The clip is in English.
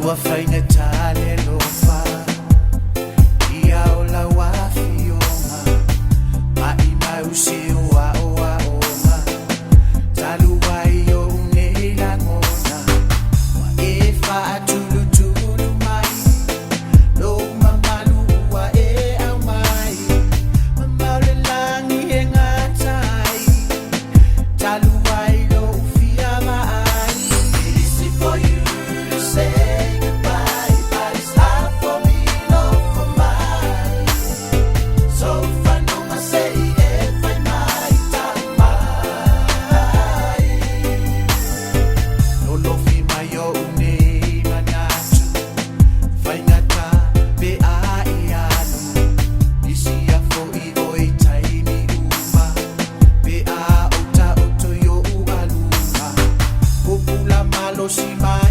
Ua whainga tāle lofa Ia o la wafi onga Mai mai usi ua oa onga Talu wai o unei la ngona Wa e wha atulu tulu mai Lo mamalu ua e au mai Mamaule langi he ngatai Talu wai lo ufia mai It is for you to say Hiroshima